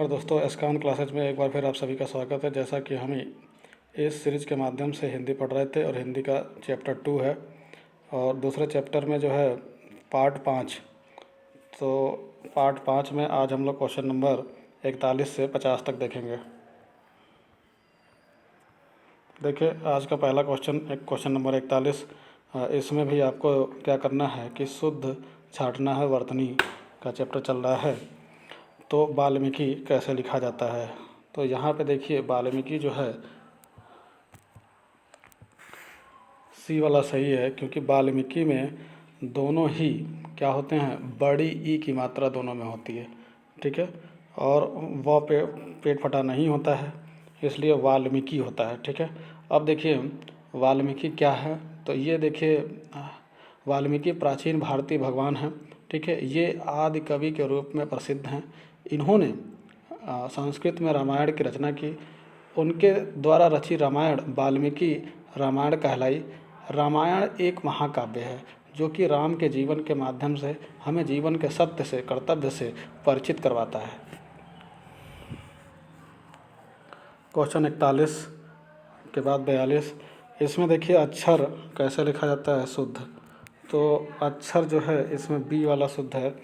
और दोस्तों एस्कान क्लासेज में एक बार फिर आप सभी का स्वागत है। जैसा कि हम इस सीरीज़ के माध्यम से हिंदी पढ़ रहे थे और हिंदी का चैप्टर 2 है और दूसरे चैप्टर में जो है पार्ट 5। तो पार्ट 5 में आज हम लोग क्वेश्चन नंबर 41 से 50 तक देखेंगे। देखिए आज का पहला क्वेश्चन नंबर 41। इसमें भी आपको क्या करना है कि शुद्ध छाटना है, वर्तनी का चैप्टर चल रहा है। तो वाल्मीकि कैसे लिखा जाता है, तो यहाँ पे देखिए वाल्मीकि जो है सी वाला सही है, क्योंकि वाल्मीकि में दोनों ही क्या होते हैं, बड़ी ई की मात्रा दोनों में होती है। ठीक है, और वह पेट फटा नहीं होता है, इसलिए वाल्मीकि होता है। ठीक है, अब देखिए वाल्मीकि क्या है, तो ये देखिए वाल्मीकि प्राचीन भारतीय भगवान हैं। ठीक है, ये आदि कवि के रूप में प्रसिद्ध हैं। इन्होंने संस्कृत में रामायण की रचना की। उनके द्वारा रची रामायण वाल्मीकि रामायण कहलाई। रामायण एक महाकाव्य है जो कि राम के जीवन के माध्यम से हमें जीवन के सत्य से, कर्तव्य से परिचित करवाता है। क्वेश्चन 41 के बाद 42, इसमें देखिए अक्षर कैसे लिखा जाता है शुद्ध। तो अक्षर जो है इसमें बी वाला शुद्ध है।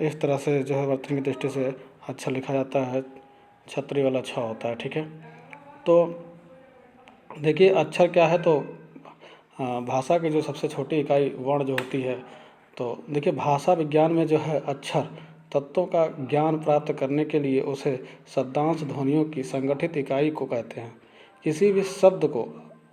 इस तरह से जो है वर्तनी की दृष्टि से अक्षर लिखा जाता है, छतरी वाला छ होता है। ठीक है, तो देखिए अक्षर क्या है, तो भाषा की जो सबसे छोटी इकाई वर्ण जो होती है, तो देखिए भाषा विज्ञान में जो है अक्षर तत्वों का ज्ञान प्राप्त करने के लिए उसे शब्दांश ध्वनियों की संगठित इकाई को कहते हैं। किसी भी शब्द को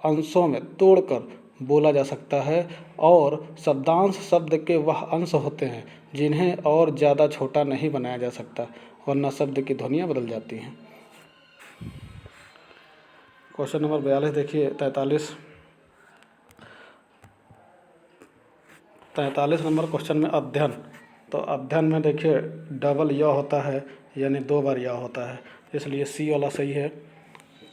अंशों में तोड़कर बोला जा सकता है और शब्दांश शब्द के वह अंश होते हैं जिन्हें और ज़्यादा छोटा नहीं बनाया जा सकता, वरना शब्द की ध्वनियाँ बदल जाती हैं। क्वेश्चन नंबर 42 देखिए 43 नंबर क्वेश्चन में अध्ययन। तो अध्ययन में देखिए डबल य होता है, यानी 2 बार या होता है, इसलिए सी वाला सही है।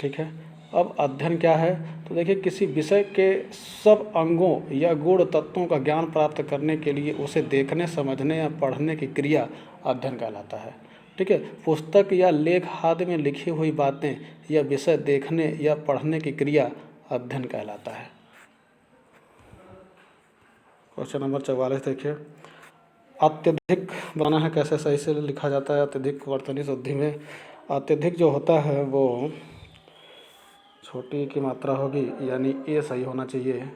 ठीक है, अब अध्ययन क्या है, तो देखिए किसी विषय के सब अंगों या गुण तत्वों का ज्ञान प्राप्त करने के लिए उसे देखने, समझने या पढ़ने की क्रिया अध्ययन कहलाता है। ठीक है, पुस्तक या लेख आदि में लिखी हुई बातें या विषय देखने या पढ़ने की क्रिया अध्ययन कहलाता है। क्वेश्चन नंबर 44 देखिए अत्यधिक बनाना है, कैसे सही से लिखा जाता है। अत्यधिक वर्तनी शुद्धि में अत्यधिक जो होता है वो छोटी की मात्रा होगी, यानी ए सही होना चाहिए।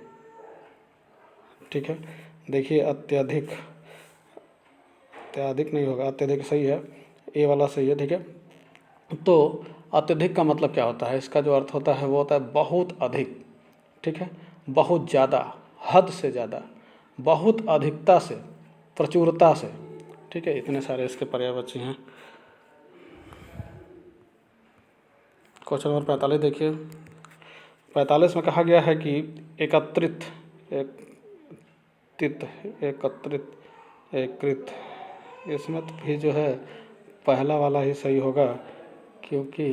ठीक है, देखिए अत्यधिक नहीं होगा, अत्यधिक सही है, ए वाला सही है। ठीक है, तो अत्यधिक का मतलब क्या होता है, इसका जो अर्थ होता है वो होता है बहुत अधिक। ठीक है, बहुत ज़्यादा, हद से ज़्यादा, बहुत अधिकता से, प्रचुरता से। ठीक है, इतने सारे इसके पर्यायवाची हैं। क्वेश्चन नंबर 45 देखिए 45 में कहा गया है कि एकत्रित, इसमें तो भी जो है पहला वाला ही सही होगा, क्योंकि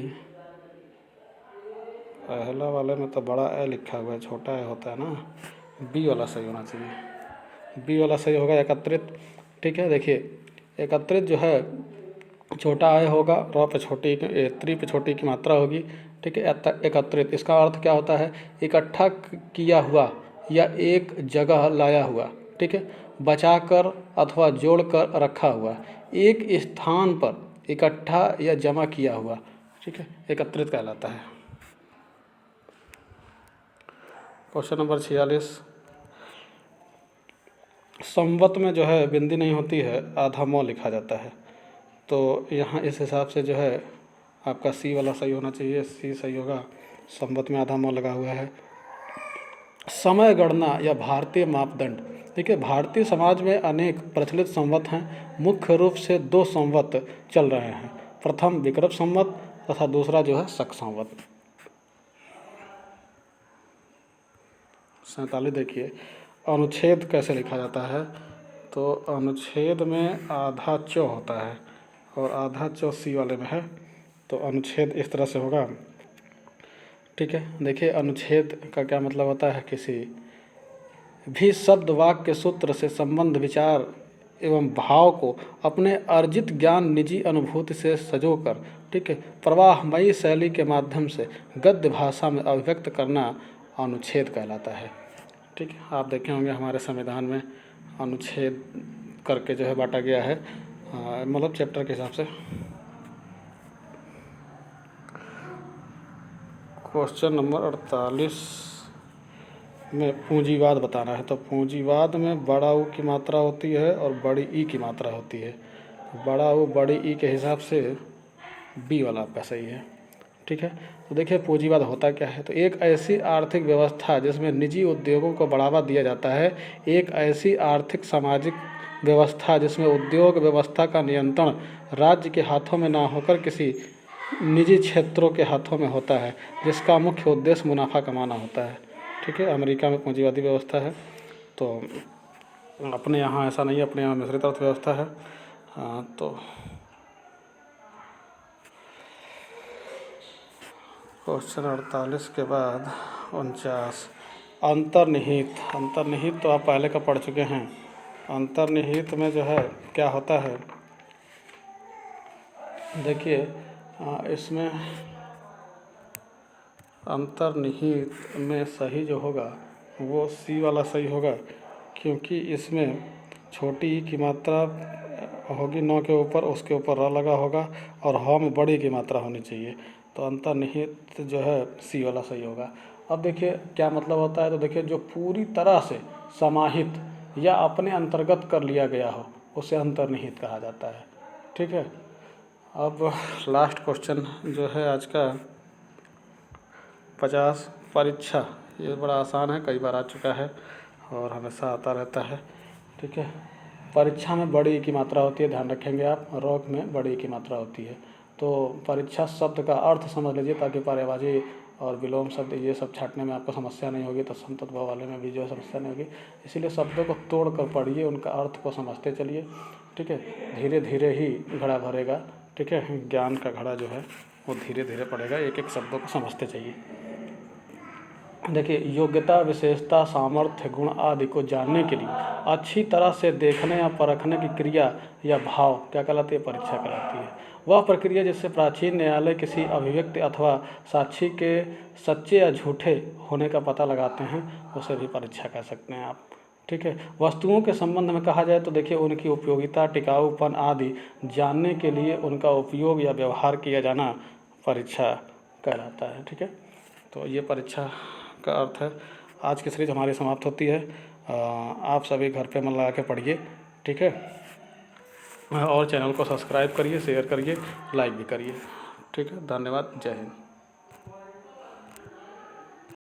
पहला वाले में तो बड़ा ए लिखा हुआ है, छोटा ए होता है ना। बी वाला सही होना चाहिए, बी वाला सही होगा, एकत्रित। ठीक है, देखिए एकत्रित जो है छोटा ए होगा, र पे छोटी, त्री पे छोटी की मात्रा होगी। ठीक है, एकत्रित इसका अर्थ क्या होता है, इकट्ठा किया हुआ या एक जगह लाया हुआ। ठीक है, बचाकर अथवा जोड़कर रखा हुआ, एक स्थान पर इकट्ठा या जमा किया हुआ। ठीक है, एकत्रित कहलाता है। क्वेश्चन नंबर 46 संवत में जो है बिंदी नहीं होती है, आधा मौ लिखा जाता है। तो यहाँ इस हिसाब से जो है आपका सी वाला सही होना चाहिए, सी सही होगा, संवत में आधा मौ लगा हुआ है। समय गणना या भारतीय मापदंड। ठीक है, भारतीय समाज में अनेक प्रचलित संवत हैं, मुख्य रूप से 2 संवत चल रहे हैं। प्रथम विक्रम संवत तथा दूसरा जो है शक संवत। 47 देखिए अनुच्छेद कैसे लिखा जाता है। तो अनुच्छेद में आधा चौ होता है और आधा चौ सी वाले में है, तो अनुच्छेद इस तरह से होगा। ठीक है, देखिए अनुच्छेद का क्या मतलब होता है, किसी भी शब्द वाक्य सूत्र से संबंध विचार एवं भाव को अपने अर्जित ज्ञान निजी अनुभूति से सजोकर, ठीक है, प्रवाहमयी शैली के माध्यम से गद्य भाषा में अभिव्यक्त करना अनुच्छेद कहलाता है। ठीक है, आप देखे होंगे हमारे संविधान में अनुच्छेद करके जो है बांटा गया है, मतलब चैप्टर के हिसाब से। क्वेश्चन नंबर 48 में पूंजीवाद बताना है। तो पूंजीवाद में बड़ा ऊ की मात्रा होती है और बड़ी ई की मात्रा होती है। बड़ा ऊ बड़ी ई के हिसाब से बी वाला आपका सही है। ठीक है, तो देखिए पूंजीवाद होता क्या है। तो एक ऐसी आर्थिक व्यवस्था जिसमें निजी उद्योगों को बढ़ावा दिया जाता है, एक ऐसी आर्थिक सामाजिक व्यवस्था जिसमें उद्योग व्यवस्था का नियंत्रण राज्य के हाथों में ना होकर किसी निजी क्षेत्रों के हाथों में होता है, जिसका मुख्य उद्देश्य मुनाफा कमाना होता है। ठीक है, अमेरिका में पूंजीवादी व्यवस्था है, तो अपने यहाँ ऐसा नहीं है, अपने यहाँ मिश्रित अर्थव्यवस्था है। तो क्वेश्चन 48 के बाद 49 अंतर्निहित। अंतर्निहित तो आप पहले का पढ़ चुके हैं। अंतर्निहित में जो है क्या होता है, देखिए इसमें अंतर्निहित में सही जो होगा वो सी वाला सही होगा, क्योंकि इसमें छोटी ई की मात्रा होगी न के ऊपर, उसके ऊपर र लगा होगा और ह में बड़ी की मात्रा होनी चाहिए। तो अंतर्निहित जो है सी वाला सही होगा। अब देखिए क्या मतलब होता है। तो देखिए जो पूरी तरह से समाहित या अपने अंतर्गत कर लिया गया हो उसे अंतर्निहित कहा जाता है। ठीक है, अब लास्ट क्वेश्चन जो है आज का 50 परीक्षा। ये बड़ा आसान है, कई बार आ चुका है और हमेशा आता रहता है। ठीक है, परीक्षा में बड़ी ई की मात्रा होती है, ध्यान रखेंगे आप। रोक में बड़ी ई की मात्रा होती है। तो परीक्षा शब्द का अर्थ समझ लीजिए, ताकि पर्यायवाची और विलोम शब्द ये सब छाँटने में आपको समस्या नहीं होगी, तो संतत्व वाले में भी जो है समस्या नहीं होगी। इसीलिए शब्दों को तोड़ कर पढ़िए, उनका अर्थ को समझते चलिए। ठीक है, धीरे धीरे ही घड़ा भरेगा। ठीक है, ज्ञान का घड़ा जो है वो धीरे धीरे पड़ेगा, एक एक शब्दों को समझते चाहिए। देखिए योग्यता, विशेषता, सामर्थ्य, गुण आदि को जानने के लिए अच्छी तरह से देखने या परखने की क्रिया या भाव क्या कहलाती है, परीक्षा कहलाती है। वह प्रक्रिया जिससे प्राचीन न्यायालय किसी अभिव्यक्ति अथवा साक्षी के सच्चे या झूठे होने का पता लगाते हैं, उसे भी परीक्षा कह सकते हैं आप। ठीक है, वस्तुओं के संबंध में कहा जाए तो देखिए उनकी उपयोगिता, टिकाऊपन आदि जानने के लिए उनका उपयोग या व्यवहार किया जाना परीक्षा कहलाता है। ठीक है, तो ये परीक्षा का अर्थ है। आज की सीरीज हमारी समाप्त होती है। आप सभी घर पे मन लगा के पढ़िए। ठीक है, और चैनल को सब्सक्राइब करिए, शेयर करिए, लाइक भी करिए। ठीक है, धन्यवाद, जय हिंद।